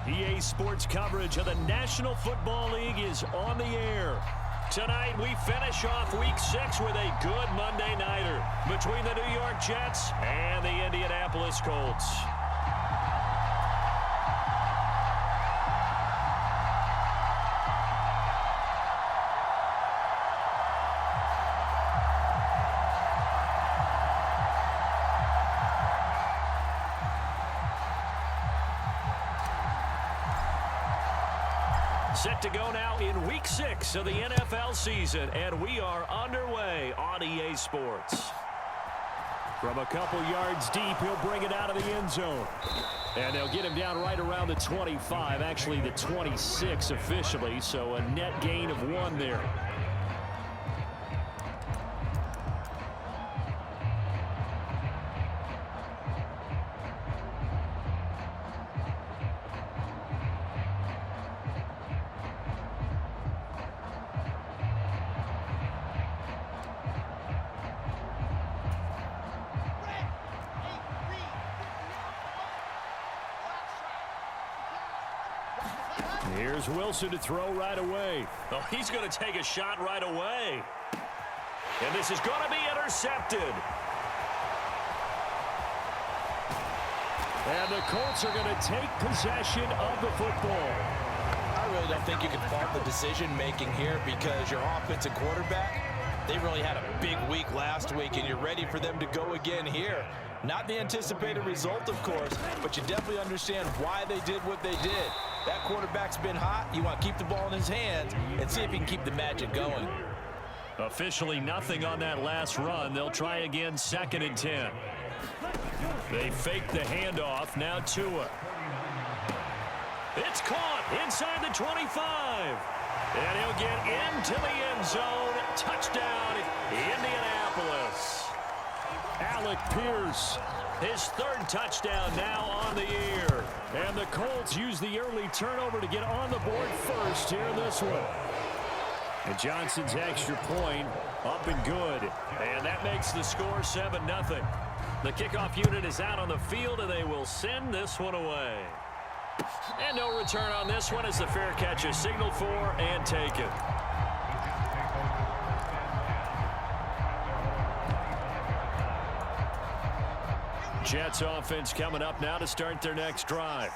EA Sports coverage of the National Football League is on the air. Tonight, we finish off Week 6 with a good Monday nighter between the New York Jets and the Indianapolis Colts. Set to go now in Week 6 of the NFL season, and we are underway on EA Sports. From a couple yards deep, he'll bring it out of the end zone. And they'll get him down right around the 25, actually the 26 officially, so a net gain of 1 there. Here's Wilson to throw right away. Oh, he's going to take a shot right away. And this is going to be intercepted. And the Colts are going to take possession of the football. I really don't think you can fault the decision-making here because your offensive quarterback, they really had a big week last week, and you're ready for them to go again here. Not the anticipated result, of course, but you definitely understand why they did what they did. That quarterback's been hot. You want to keep the ball in his hands and see if he can keep the magic going. Officially nothing on that last run. They'll try again, 2nd and 10. They fake the handoff. Now Tua. It's caught inside the 25. And he'll get into the end zone. Touchdown, Indianapolis. Alec Pierce, his 3rd touchdown now on the year. And the Colts use the early turnover to get on the board first here in this one. And Johnson's extra point up and good. And that makes the score 7-0. The kickoff unit is out on the field, and they will send this one away. And no return on this one as the fair catch is signaled for and taken. Jets offense coming up now to start their next drive.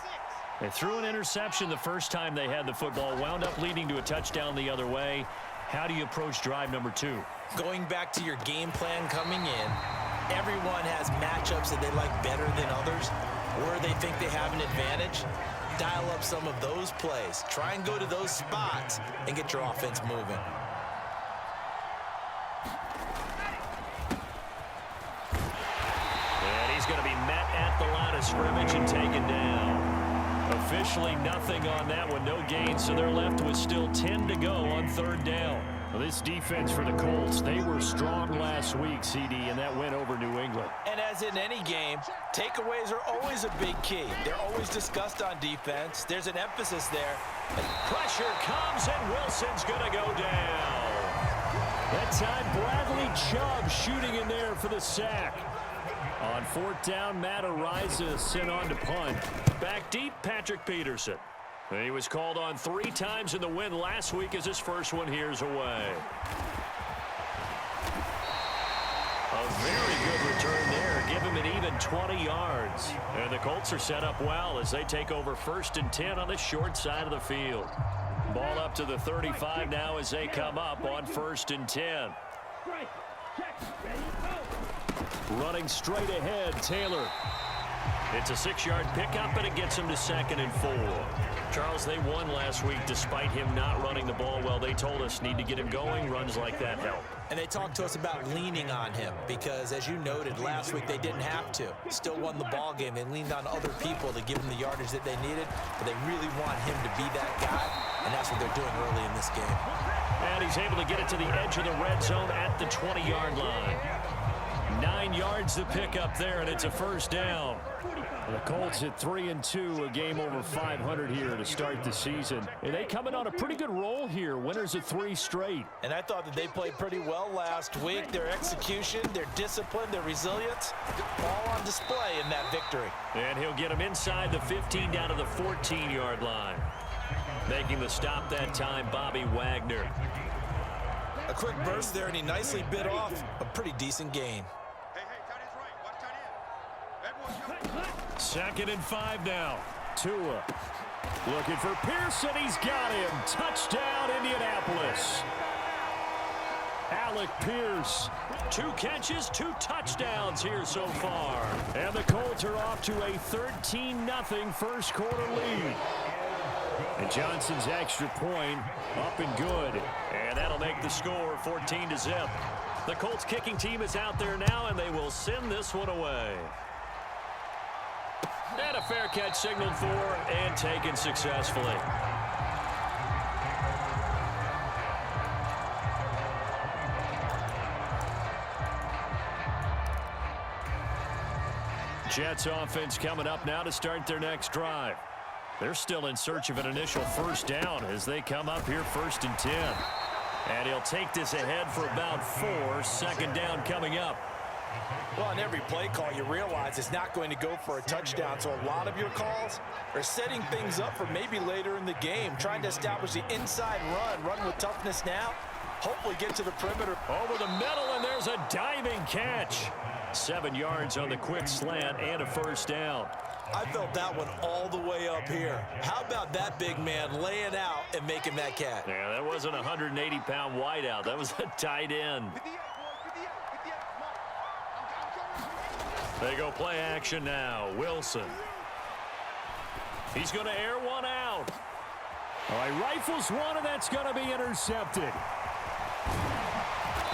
They threw an interception the first time they had the football, wound up leading to a touchdown the other way. How do you approach drive number 2? Going back to your game plan coming in, everyone has matchups that they like better than others, where they think they have an advantage. Dial up some of those plays. Try and go to those spots and get your offense moving. Going to be met at the line of scrimmage and taken down. Officially nothing on that one, no gain, so they're left with still 10 to go on 3rd down. Well, this defense for the Colts, they were strong last week, CD, and that went over New England. And as in any game, takeaways are always a big key. They're always discussed on defense. There's an emphasis there. Pressure comes, and Wilson's going to go down. That time, Bradley Chubb shooting in there for the sack. On 4th down, Matt Araiza sent on to punt. Back deep, Patrick Peterson. He was called on 3 times in the win last week as his first one here's away. A very good return there. Give him an even 20 yards. And the Colts are set up well as they take over 1st and 10 on the short side of the field. Ball up to the 35 now as they come up on 1st and 10. Running straight ahead, Taylor. It's a 6-yard pickup, and it gets him to 2nd and 4. Charles, they won last week despite him not running the ball well. They told us need to get him going. Runs like that help. And they talked to us about leaning on him because, as you noted, last week they didn't have to. Still won the ball game. They leaned on other people to give them the yardage that they needed, but they really want him to be that guy, and that's what they're doing early in this game. And he's able to get it to the edge of the red zone at the 20-yard line. 9 yards to pick up there, and it's a first down. The Colts at 3-2, a game over 500 here to start the season. And they coming on a pretty good roll here, winners of 3 straight. And I thought that they played pretty well last week. Their execution, their discipline, their resilience, all on display in that victory. And he'll get them inside the 15 down to the 14-yard line. Making the stop that time, Bobby Wagner. A quick burst there, and he nicely bit off a pretty decent gain. Second and 5 now. Tua looking for Pearson. He's got him. Touchdown, Indianapolis. Alec Pierce. 2 catches, 2 touchdowns here so far. And the Colts are off to a 13-0 first quarter lead. And Johnson's extra point up and good. And that'll make the score 14-0. The Colts kicking team is out there now, and they will send this one away. And a fair catch signaled for and taken successfully. Jets offense coming up now to start their next drive. They're still in search of an initial first down as they come up here 1st and 10. And he'll take this ahead for about 4. Second down coming up. Well, on every play call, you realize it's not going to go for a touchdown. So a lot of your calls are setting things up for maybe later in the game, trying to establish the inside run with toughness now, hopefully get to the perimeter. Over the middle, and there's a diving catch. 7 yards on the quick slant and a first down. I felt that one all the way up here. How about that big man laying out and making that catch? Yeah, that wasn't a 180-pound wideout. That was a tight end. They go play action now. Wilson. He's going to air one out. All right, rifles one, and that's going to be intercepted.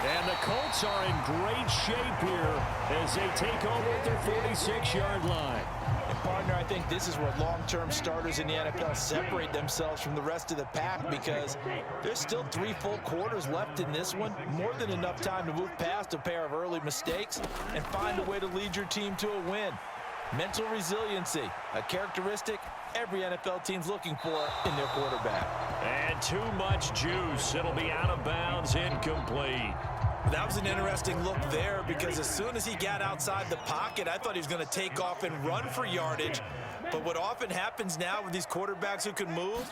And the Colts are in great shape here as they take over at their 46-yard line. And partner, I think this is where long-term starters in the NFL separate themselves from the rest of the pack, because there's still 3 full quarters left in this one. More than enough time to move past a pair of early mistakes and find a way to lead your team to a win. Mental resiliency, a characteristic every NFL team's looking for in their quarterback. And too much juice. It'll be out of bounds, incomplete. That was an interesting look there, because as soon as he got outside the pocket, I thought he was going to take off and run for yardage. But what often happens now with these quarterbacks who can move,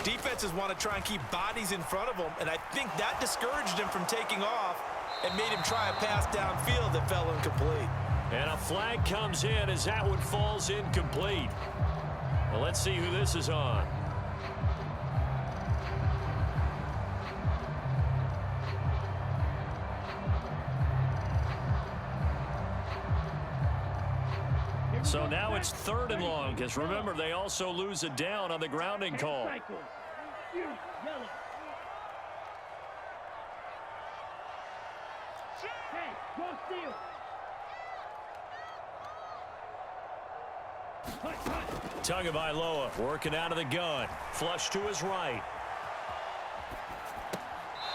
defenses want to try and keep bodies in front of them, and I think that discouraged him from taking off and made him try a pass downfield that fell incomplete. And a flag comes in as that one falls incomplete. Well, let's see who this is on. So now it's 3rd and long, because remember, they also lose a down on the grounding call. Tagovailoa working out of the gun. Flush to his right.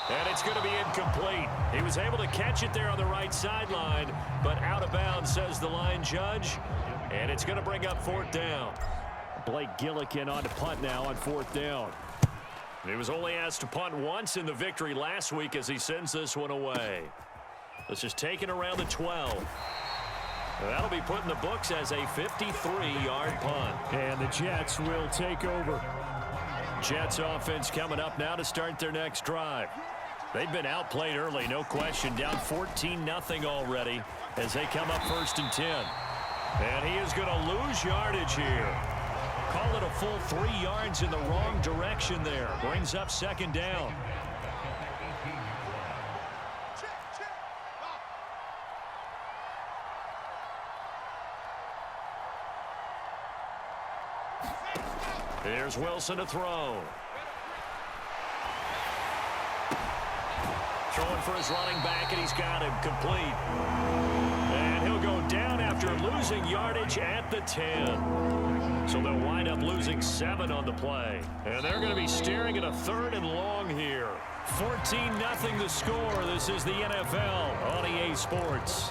And it's going to be incomplete. He was able to catch it there on the right sideline, but out of bounds, says the line judge. And it's going to bring up 4th down. Blake Gillikin on to punt now on 4th down. He was only asked to punt once in the victory last week as he sends this one away. This is taken around the 12. That'll be put in the books as a 53-yard punt. And the Jets will take over. Jets offense coming up now to start their next drive. They've been outplayed early, no question. Down 14-0 already as they come up 1st and 10. And he is going to lose yardage here. Call it a full 3 yards in the wrong direction there. Brings up 2nd down. Here's Wilson to throw. Throwing for his running back, and he's got him complete. And he'll go down after losing yardage at the 10. So they'll wind up losing 7 on the play. And they're going to be staring at a 3rd and long here. 14-0 the score. This is the NFL on EA Sports.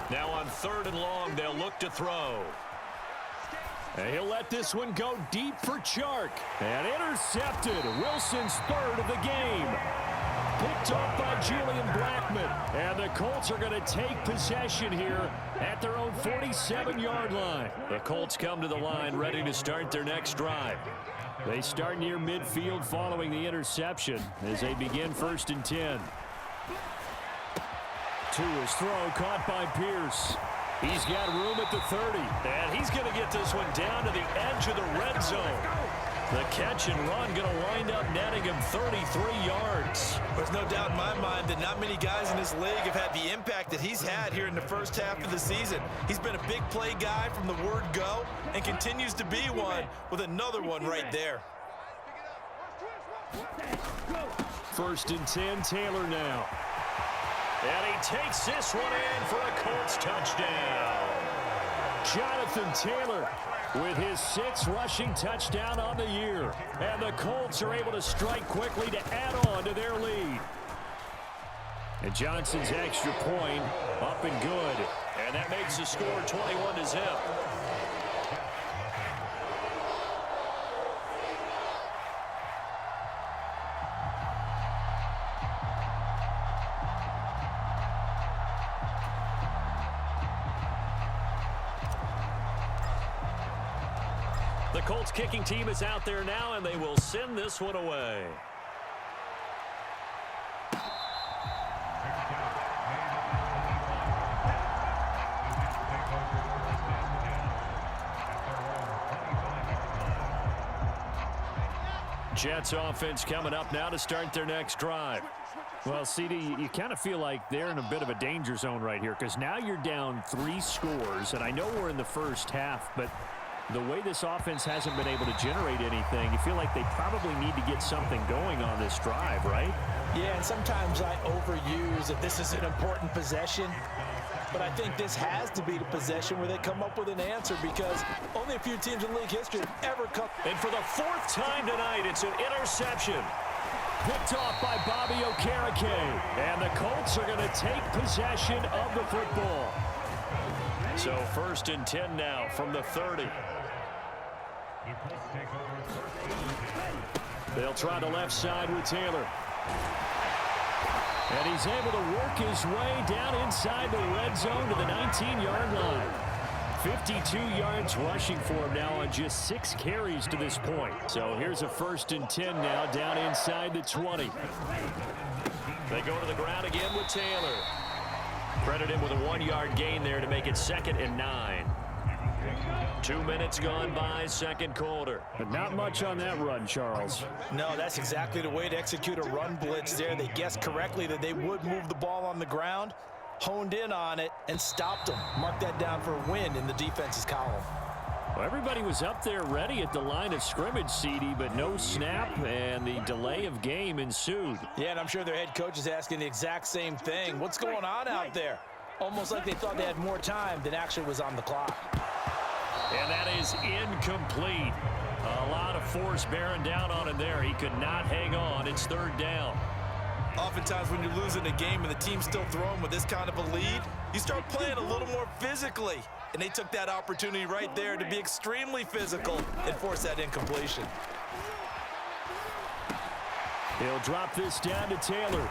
Now on 3rd and long, they'll look to throw. And he'll let this one go deep for Chark. And intercepted. Wilson's 3rd of the game. Picked off by Julian Blackmon. And the Colts are going to take possession here at their own 47-yard line. The Colts come to the line ready to start their next drive. They start near midfield following the interception as they begin 1st and 10. To his throw, caught by Pierce. He's got room at the 30. And he's going to get this one down to the edge of the red zone. The catch and run going to wind up netting him 33 yards. There's no doubt in my mind that not many guys in this league have had the impact that he's had here in the first half of the season. He's been a big play guy from the word go and continues to be one with another one right there. 1st and 10, Taylor now. And he takes this one in for a Colts touchdown. Jonathan Taylor with his 6th rushing touchdown on the year. And the Colts are able to strike quickly to add on to their lead. And Johnson's extra point up and good. And that makes the score 21-0. The Colts kicking team is out there now, and they will send this one away. Jets offense coming up now to start their next drive. Well, CD, you kind of feel like they're in a bit of a danger zone right here because now you're down 3 scores, and I know we're in the first half, but the way this offense hasn't been able to generate anything, you feel like they probably need to get something going on this drive, right? Yeah, and sometimes I overuse that this is an important possession, but I think this has to be the possession where they come up with an answer because only a few teams in league history have ever come. And for the 4th time tonight, it's an interception. Picked off by Bobby Okereke. And the Colts are going to take possession of the football. So 1st and 10 now from the 30. They'll try the left side with Taylor. And he's able to work his way down inside the red zone to the 19-yard line. 52 yards rushing for him now on just 6 carries to this point. So here's a 1st and 10 now down inside the 20. They go to the ground again with Taylor. Credit him with a 1-yard gain there to make it 2nd and 9. 2 minutes gone by, 2nd quarter. But not much on that run, Charles. No, that's exactly the way to execute a run blitz there. They guessed correctly that they would move the ball on the ground, honed in on it, and stopped them. Mark that down for a win in the defense's column. Well, everybody was up there ready at the line of scrimmage, CD, but no snap, and the delay of game ensued. Yeah, and I'm sure their head coach is asking the exact same thing. What's going on out there? Almost like they thought they had more time than actually was on the clock. And that is incomplete. A lot of force bearing down on him there. He could not hang on. It's 3rd down. Oftentimes when you're losing a game and the team's still throwing with this kind of a lead, you start playing a little more physically. And they took that opportunity right there to be extremely physical and force that incompletion. He'll drop this down to Taylor.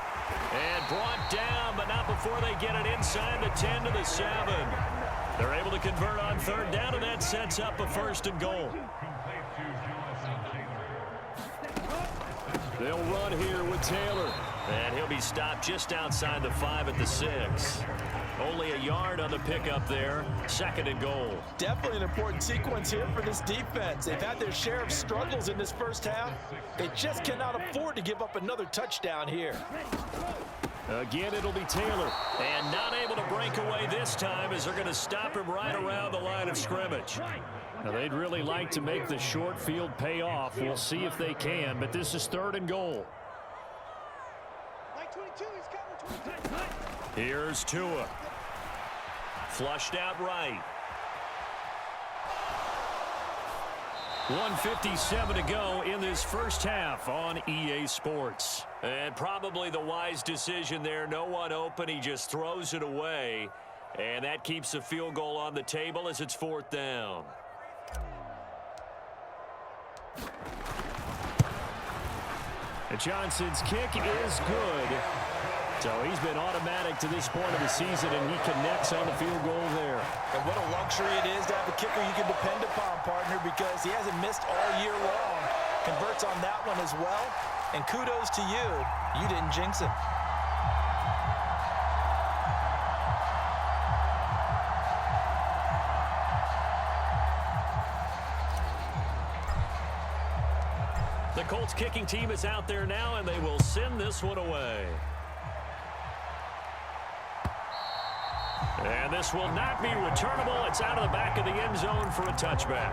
And brought down, but not before they get it inside the 10 to the 7. They're able to convert on 3rd down, and that sets up a 1st and goal. They'll run here with Taylor. And he'll be stopped just outside the 5 at the 6. Only a yard on the pickup there. 2nd and goal. Definitely an important sequence here for this defense. They've had their share of struggles in this first half. They just cannot afford to give up another touchdown here. Again, it'll be Taylor. And not able to break away this time as they're going to stop him right around the line of scrimmage. Now, they'd really like to make the short field pay off. We'll see if they can, but this is 3rd and goal. Here's Tua. Flushed out right. 1:57 to go in this first half on EA Sports. And probably the wise decision there. No one open. He just throws it away. And that keeps the field goal on the table as it's 4th down. And Johnson's kick is good. So he's been automatic to this point of the season, and he connects on the field goal there. And what a luxury it is to have a kicker you can depend upon, partner, because he hasn't missed all year long. Converts on that one as well. And kudos to you. You didn't jinx him. The Colts kicking team is out there now, and they will send this one away. And this will not be returnable. It's out of the back of the end zone for a touchback.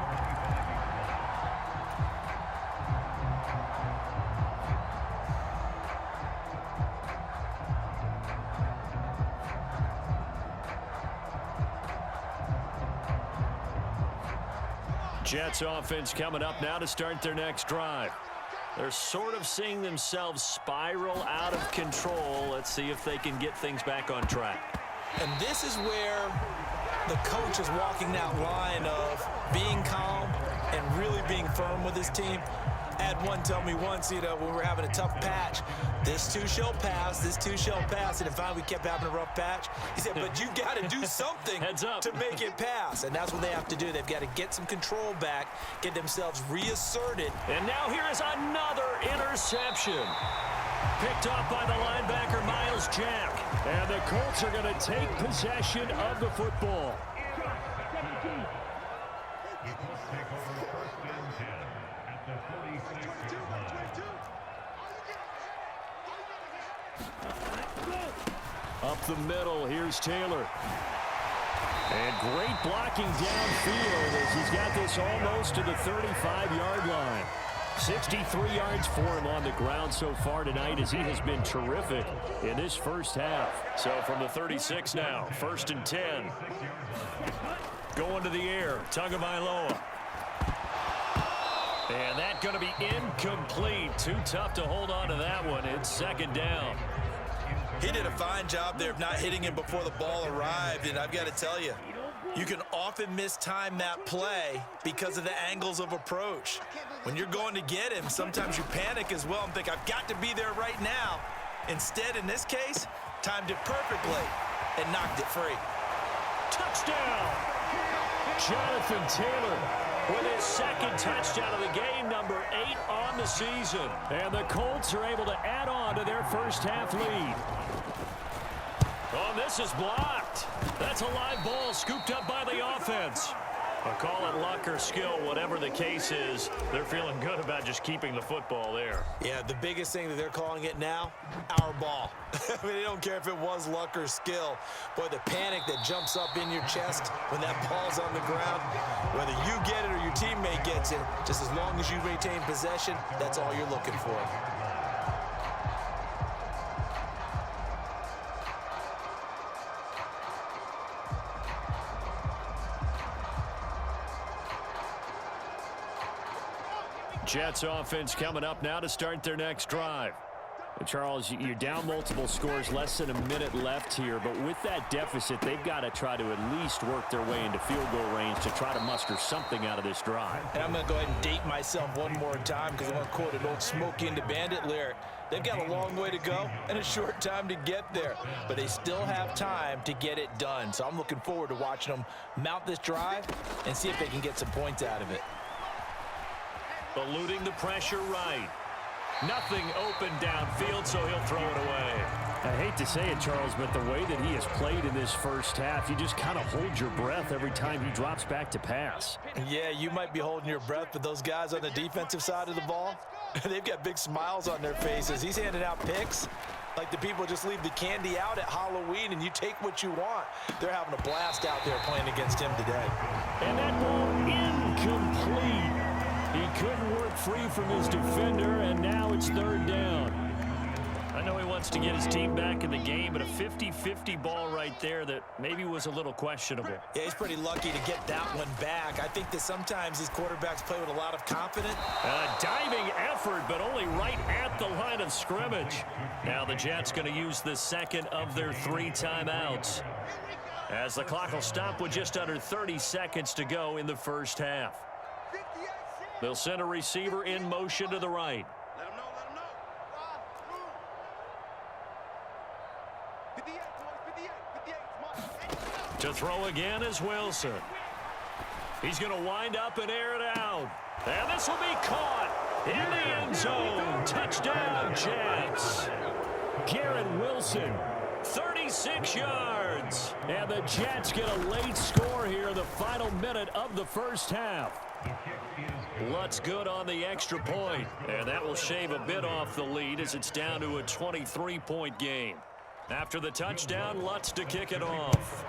Jets offense coming up now to start their next drive. They're sort of seeing themselves spiral out of control. Let's see if they can get things back on track. And this is where the coach is walking that line of being calm and really being firm with his team. I had one tell me once, when we were having a tough patch, this too shall pass, this too shall pass. And finally we kept having a rough patch. He said, but you got to do something to make it pass. And that's what they have to do. They've got to get some control back, get themselves reasserted. And now here is another interception. Picked off by the linebacker, Miles Jack. And the Colts are going to take possession of the football. Up the middle, here's Taylor. And great blocking downfield as he's got this almost to the 35-yard line. 63 yards for him on the ground so far tonight as he has been terrific in this first half. So from the 36 now, 1st and 10. Going to the air, Tagovailoa. And that's going to be incomplete. Too tough to hold on to that one. It's 2nd down. He did a fine job there of not hitting him before the ball arrived. And I've got to tell you, you can often mistime that play because of the angles of approach. When you're going to get him, sometimes you panic as well and think, I've got to be there right now. Instead, in this case, timed it perfectly and knocked it free. Touchdown! Jonathan Taylor with his 2nd touchdown of the game, number 8 on the season. And the Colts are able to add on to their first half lead. Oh, this is blocked. That's a live ball scooped up by the offense. I'll call it luck or skill, whatever the case is. They're feeling good about just keeping the football there. Yeah, the biggest thing that they're calling it now, our ball. I mean, they don't care if it was luck or skill. Boy, the panic that jumps up in your chest when that ball's on the ground, whether you get it or your teammate gets it, just as long as you retain possession, that's all you're looking for. Jets offense coming up now to start their next drive. Charles, you're down multiple scores, less than a minute left here, but with that deficit, they've got to try to at least work their way into field goal range to try to muster something out of this drive. And I'm going to go ahead and date myself one more time because I'm going to quote an old Smokey and the Bandit lyric. They've got a long way to go and a short time to get there, but they still have time to get it done. So I'm looking forward to watching them mount this drive and see if they can get some points out of it. Eluding the pressure right. Nothing open downfield, so he'll throw it away. I hate to say it, Charles, but the way that he has played in this first half, you just kind of hold your breath every time he drops back to pass. Yeah, you might be holding your breath, but those guys on the defensive side of the ball, they've got big smiles on their faces. He's handing out picks like the people just leave the candy out at Halloween and you take what you want. They're having a blast out there playing against him today. And that ball incomplete. He couldn't work free from his defender, and now it's third down. I know he wants to get his team back in the game, but a 50-50 ball right there that maybe was a little questionable. Yeah, he's pretty lucky to get that one back. I think that sometimes these quarterbacks play with a lot of confidence. A diving effort, but only right at the line of scrimmage. Now the Jets going to use the second of their 3 timeouts, as the clock will stop with just under 30 seconds to go in the first half. They'll send a receiver in motion to the right. To throw again is Wilson. He's going to wind up and air it out. And this will be caught in the end zone. Touchdown, Jets. Garrett Wilson, 36 yards. And the Jets get a late score here in the final minute of the first half. Lutz good on the extra point. And that will shave a bit off the lead as it's down to a 23-point game. After the touchdown, Lutz to kick it off.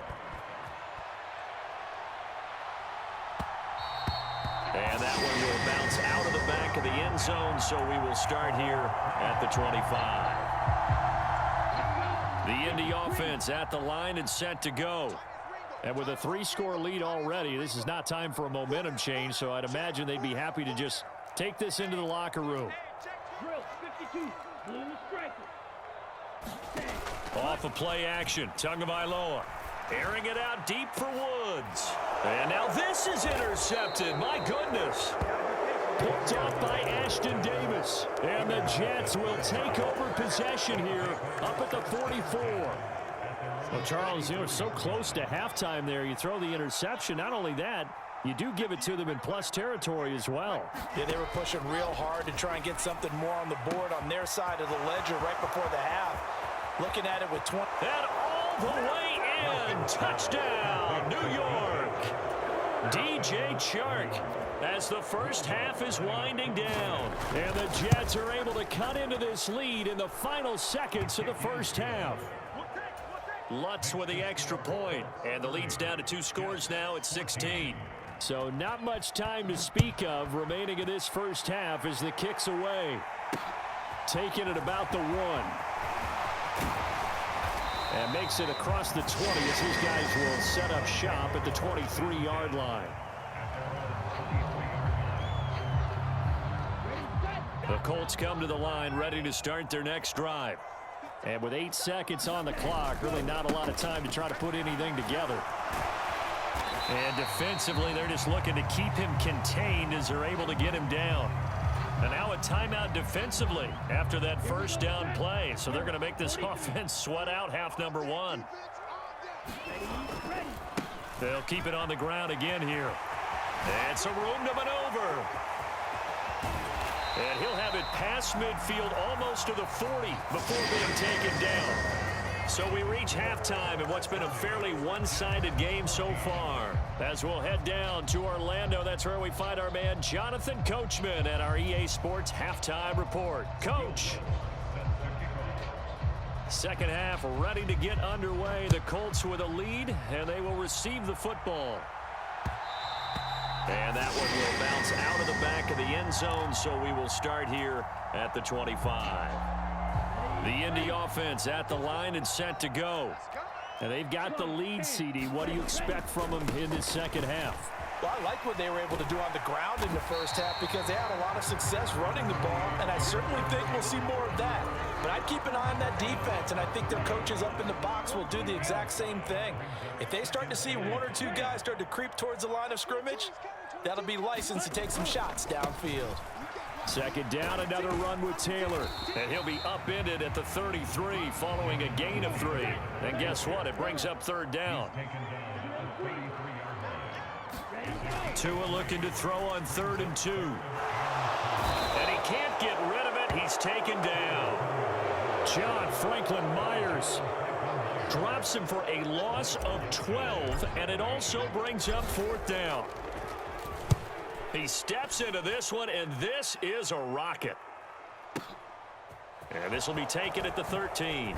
And that one will bounce out of the back of the end zone, so we will start here at the 25. The Indy offense at the line and set to go. And with a 3-score lead already, this is not time for a momentum change, so I'd imagine they'd be happy to just take this into the locker room. Off of play action, Tagovailoa airing it out deep for Woods. And now this is intercepted. My goodness. Picked off by Ashton Davis. And the Jets will take over possession here up at the 44. Well, Charles, you know, so close to halftime there. You throw the interception. Not only that, you do give it to them in plus territory as well. Yeah, they were pushing real hard to try and get something more on the board on their side of the ledger right before the half. Looking at it with 20. And all the way in. Touchdown, New York. DJ Chark as the first half is winding down. And the Jets are able to cut into this lead in the final seconds of the first half. Lutz with the extra point. And the lead's down to 2 scores now at 16. So not much time to speak of remaining in this first half as the kick's away. Taking it about the 1. And makes it across the 20 as these guys will set up shop at the 23-yard line. The Colts come to the line ready to start their next drive. And with 8 seconds on the clock, really not a lot of time to try to put anything together. And defensively, they're just looking to keep him contained as they're able to get him down. And now a timeout defensively after that first down play. So they're going to make this offense sweat out half number 1. They'll keep it on the ground again here. And some room to maneuver. And he'll have it past midfield almost to the 40 before being taken down. So we reach halftime in what's been a fairly one-sided game so far. As we'll head down to Orlando, that's where we find our man Jonathan Coachman at our EA Sports Halftime Report. Coach. Second half ready to get underway. The Colts with a lead, and they will receive the football. And that one will bounce out of the back of the end zone, so we will start here at the 25. The Indy offense at the line and set to go. And they've got the lead, CD. What do you expect from them in this second half? Well, I like what they were able to do on the ground in the first half because they had a lot of success running the ball, and I certainly think we'll see more of that. But I'd keep an eye on that defense, and I think their coaches up in the box will do the exact same thing. If they start to see 1 or 2 guys start to creep towards the line of scrimmage, that'll be licensed to take some shots downfield. Second down, another run with Taylor. And he'll be upended at the 33 following a gain of 3. And guess what? It brings up third down. Tua looking to throw on 3rd and 2. And he can't get rid of it. He's taken down. John Franklin Myers drops him for a loss of 12, and it also brings up 4th down. He steps into this one, and this is a rocket. And this will be taken at the 13.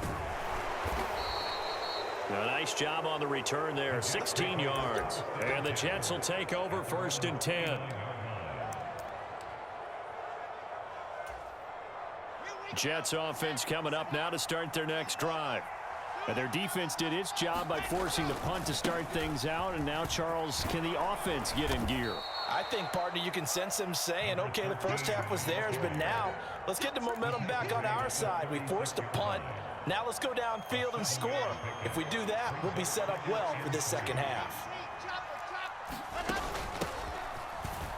A nice job on the return there, 16 yards. And the Jets will take over 1st and 10. Jets offense coming up now to start their next drive. And their defense did its job by forcing the punt to start things out. And now, Charles, can the offense get in gear? I think, partner, you can sense them saying, okay, the first half was theirs, but now let's get the momentum back on our side. We forced a punt. Now let's go downfield and score. If we do that, we'll be set up well for this second half.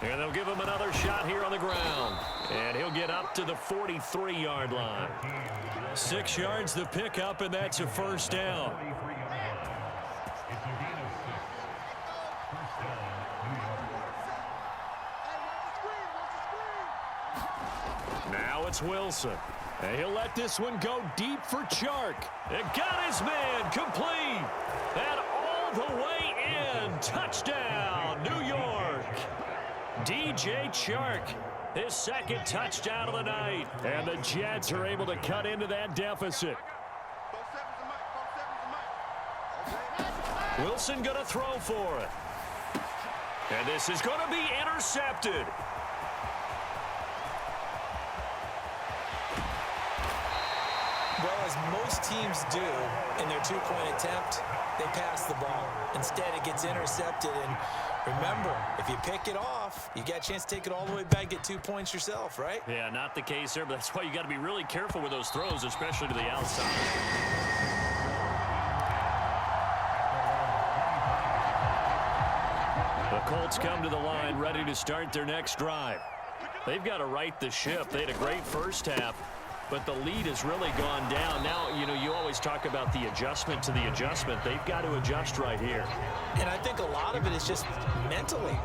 And they'll give him another shot here on the ground. And he'll get up to the 43-yard line. 6 yards the pickup, and that's a 1st down. Now it's Wilson. And he'll let this one go deep for Chark. It got his man complete. And all the way in. Touchdown, New York. DJ Chark, his 2nd touchdown of the night. And the Jets are able to cut into that deficit. Wilson going to throw for it. And this is going to be intercepted. Well, as most teams do in their 2-point attempt, they pass the ball. Instead, it gets intercepted. And remember, if you pick it off, you got a chance to take it all the way back, get 2 points yourself, right? Yeah, not the case there, but that's why you got to be really careful with those throws, especially to the outside. The Colts come to the line, ready to start their next drive. They've got to right the ship. They had a great first half, but the lead has really gone down. Now, you know, you always talk about the adjustment to the adjustment. They've got to adjust right here. And I think a lot of it is just mentally.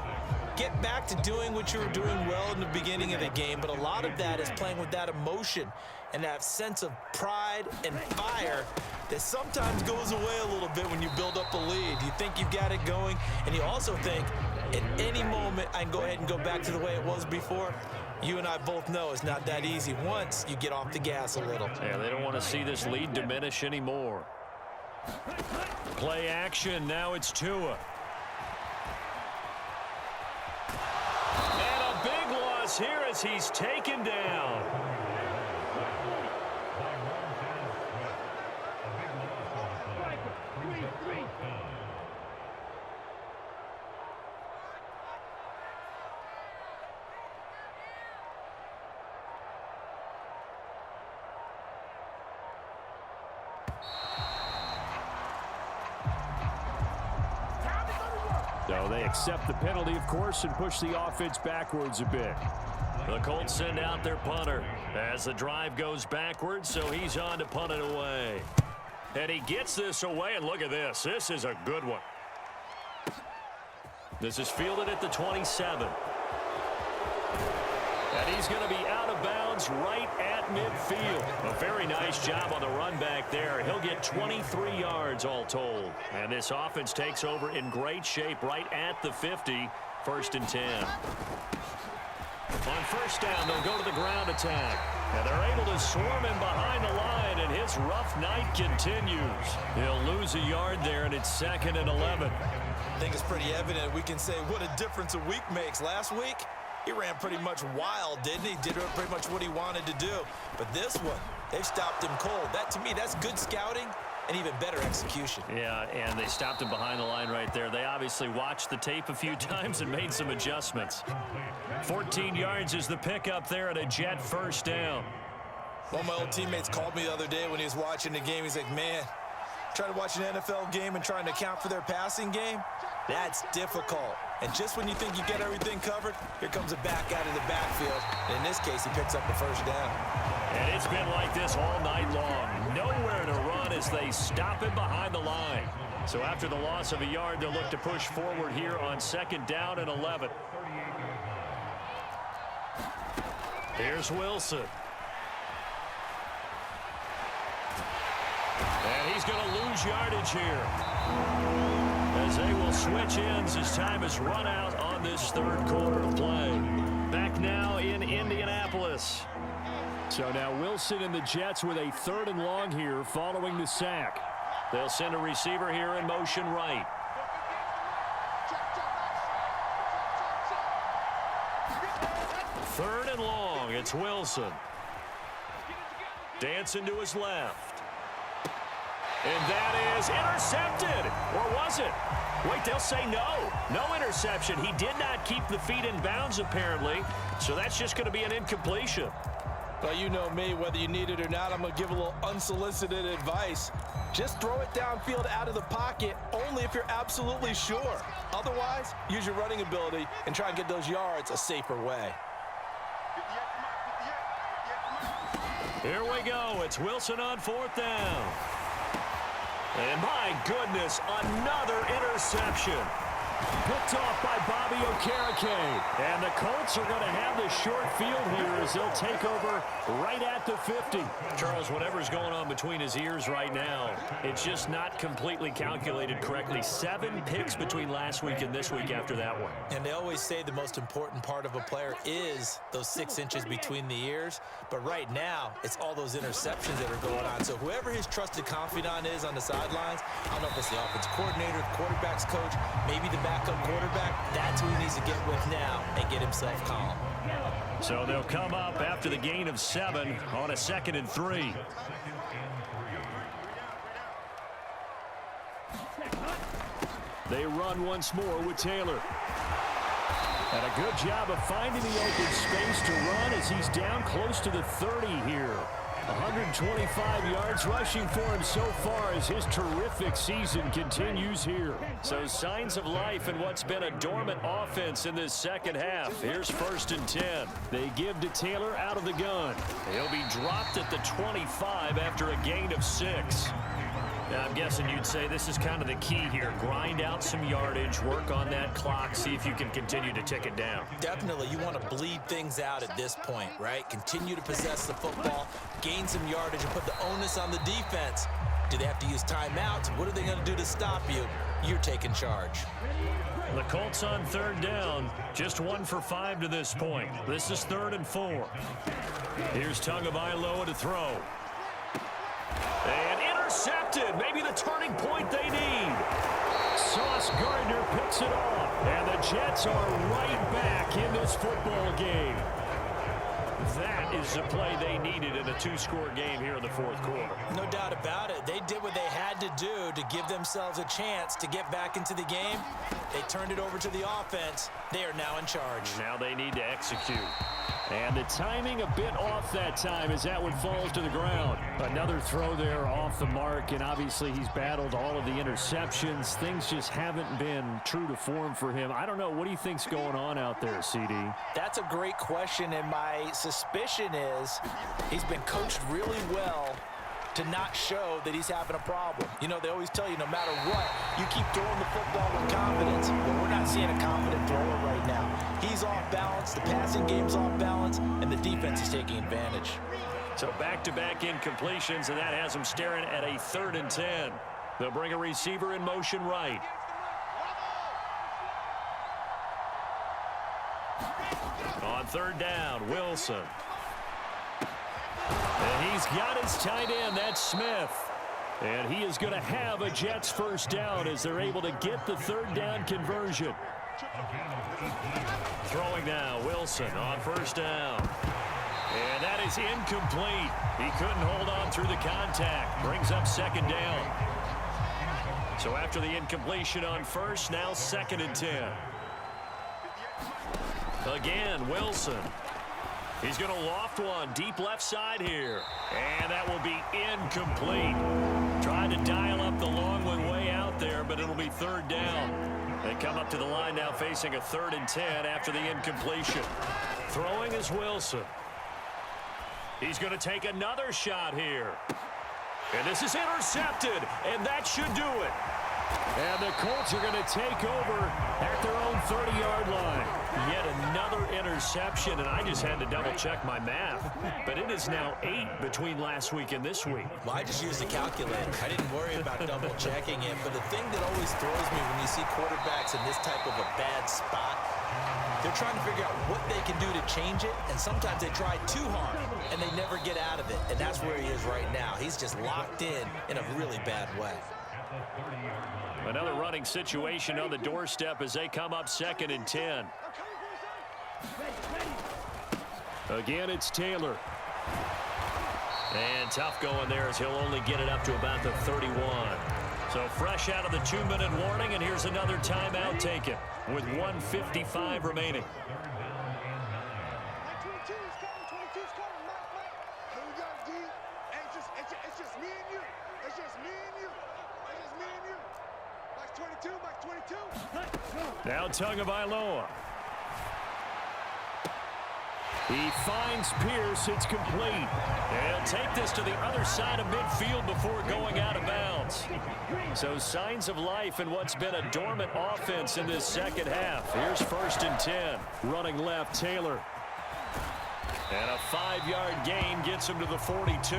Get back to doing what you were doing well in the beginning of the game, but a lot of that is playing with that emotion and that sense of pride and fire that sometimes goes away a little bit when you build up a lead. You think you've got it going, and you also think at any moment I can go ahead and go back to the way it was before. You and I both know it's not that easy once you get off the gas a little. Yeah, they don't want to see this lead diminish anymore. Play action. Now it's Tua. And a big loss here as he's taken down. So they accept the penalty, of course, and push the offense backwards a bit. The Colts send out their punter as the drive goes backwards, so he's on to punt it away. And he gets this away, and look at this. This is a good one. This is fielded at the 27. And he's going to be out of bounds right at midfield. A very nice job on the run back there. He'll get 23 yards all told. And this offense takes over in great shape right at the 50. 1st and 10. On 1st down, they'll go to the ground attack. And they're able to swarm him behind the line, and his rough night continues. He'll lose a yard there, and it's 2nd and 11. I think it's pretty evident we can say what a difference a week makes. Last week, he ran pretty much wild, didn't he? Did pretty much what he wanted to do. But this one, they've stopped him cold. That, to me, that's good scouting and even better execution. Yeah, and they stopped him behind the line right there. They obviously watched the tape a few times and made some adjustments. 14 yards is the pickup there at a Jet 1st down. One of my old teammates called me the other day when he was watching the game. He's like, man, trying to watch an NFL game and trying to account for their passing game, that's difficult. And just when you think you get everything covered, here comes a back out of the backfield. And in this case, he picks up the 1st down. And it's been like this all night long. Nowhere to run as they stop him behind the line. So after the loss of a yard, they'll look to push forward here on 2nd down and 11. Here's Wilson. And he's going to lose yardage here, as they will switch ends as time has run out on this third quarter of play. Back now in Indianapolis. So now Wilson and the Jets with a 3rd and long here following the sack. They'll send a receiver here in motion right. Third and long. It's Wilson. Dancing to his left. And that is intercepted. Or was it? Wait, they'll say no. No interception. He did not keep the feet in bounds, apparently. So that's just going to be an incompletion. Well, you know me, whether you need it or not, I'm going to give a little unsolicited advice. Just throw it downfield out of the pocket, only if you're absolutely sure. Otherwise, use your running ability and try and get those yards a safer way. Here we go. It's Wilson on 4th down. And my goodness, another interception. Picked off by Bobby Okereke. And the Colts are going to have the short field here as they'll take over right at the 50. Charles, whatever's going on between his ears right now, it's just not completely calculated correctly. 7 picks between last week and this week after that one. And they always say the most important part of a player is those 6 inches between the ears. But right now, it's all those interceptions that are going on. So whoever his trusted confidant is on the sidelines, I don't know if it's the offensive coordinator, the quarterback's coach, maybe the backup quarterback, that's who he needs to get with now and get himself calm. So they'll come up after the gain of 7 on a 2nd and 3. They run once more with Taylor. And a good job of finding the open space to run as he's down close to the 30 here. 125 yards rushing for him so far as his terrific season continues here. So signs of life in what's been a dormant offense in this second half. Here's 1st and 10. They give to Taylor out of the gun. He'll be dropped at the 25 after a gain of 6. Now, I'm guessing you'd say this is kind of the key here. Grind out some yardage, work on that clock, see if you can continue to tick it down. Definitely. You want to bleed things out at this point, right? Continue to possess the football, gain some yardage, and put the onus on the defense. Do they have to use timeouts? What are they going to do to stop you? You're taking charge. The Colts on 3rd down, just 1 for 5 to this point. This is 3rd and 4. Here's Tagovailoa to throw. And intercepted. Maybe the turning point they need. Sauce Gardner picks it off. And the Jets are right back in this football game. That is the play they needed in a 2-score game here in the 4th quarter. No doubt about it. They did what they had to do to give themselves a chance to get back into the game. They turned it over to the offense. They are now in charge. Now they need to execute. And the timing a bit off that time as that one falls to the ground. Another throw there off the mark, and obviously he's battled all of the interceptions. Things just haven't been true to form for him. I don't know. What do you think's going on out there, CD? That's a great question, and my suspicion is he's been coached really well to not show that he's having a problem. You know, they always tell you no matter what, you keep throwing the football with confidence. But we're not seeing a confident thrower right now. He's off balance, the passing game's off balance, and the defense is taking advantage. So back-to-back incompletions, and that has him staring at a 3rd and 10. They'll bring a receiver in motion right. On 3rd down, Wilson. And he's got his tight end, that's Smith. And he is going to have a Jets 1st down as they're able to get the 3rd down conversion. Throwing now, Wilson on 1st down. And that is incomplete. He couldn't hold on through the contact. Brings up 2nd down. So after the incompletion on 1st, now 2nd and 10. Again, Wilson. He's going to loft one deep left side here. And that will be incomplete. Trying to dial up the long one way out there, but it'll be 3rd down. They come up to the line now facing a 3rd and 10 after the incompletion. Throwing is Wilson. He's going to take another shot here. And this is intercepted, and that should do it. And the Colts are going to take over at their own 30-yard line. Yet another interception, and I just had to double-check my math. But it is now 8 between last week and this week. Well, I just used a calculator. I didn't worry about double-checking it. But the thing that always throws me when you see quarterbacks in this type of a bad spot, they're trying to figure out what they can do to change it, and sometimes they try too hard, and they never get out of it. And that's where he is right now. He's just locked in a really bad way. Another running situation on the doorstep as they come up 2nd and 10. Again, it's Taylor. And tough going there as he'll only get it up to about the 31. So fresh out of the 2-minute warning, and here's another timeout taken with 1:55 remaining. Now Tagovailoa. He finds Pierce. It's complete. And take this to the other side of midfield before going out of bounds. So signs of life in what's been a dormant offense in this second half. Here's 1st and 10. Running left, Taylor. And a 5-yard gain gets him to the 42.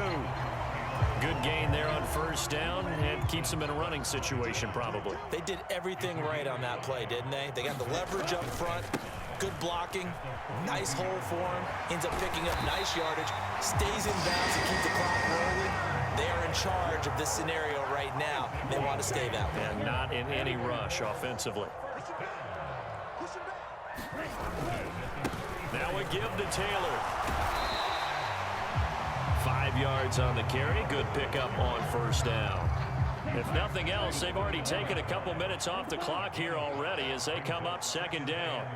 Good gain there on 1st down and keeps him in a running situation probably. They did everything right on that play, didn't they? They got the leverage up front, good blocking, nice hole for him, ends up picking up nice yardage, stays in bounds and keeps the clock rolling. They are in charge of this scenario right now. They want to stay that way. And not in any rush offensively. Now a give to Taylor. 5 yards on the carry. Good pickup on 1st down. If nothing else, they've already taken a couple minutes off the clock here already as they come up 2nd down.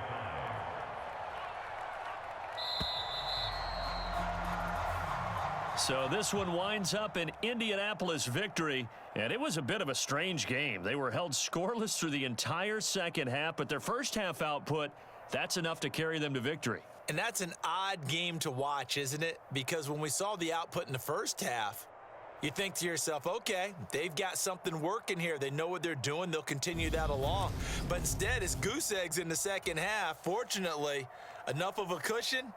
So this one winds up an Indianapolis victory, and it was a bit of a strange game. They were held scoreless through the entire second half, but their first half output, that's enough to carry them to victory. And that's an odd game to watch, isn't it? Because when we saw the output in the first half, you think to yourself, okay, they've got something working here. They know what they're doing. They'll continue that along. But instead, it's goose eggs in the second half. Fortunately, enough of a cushion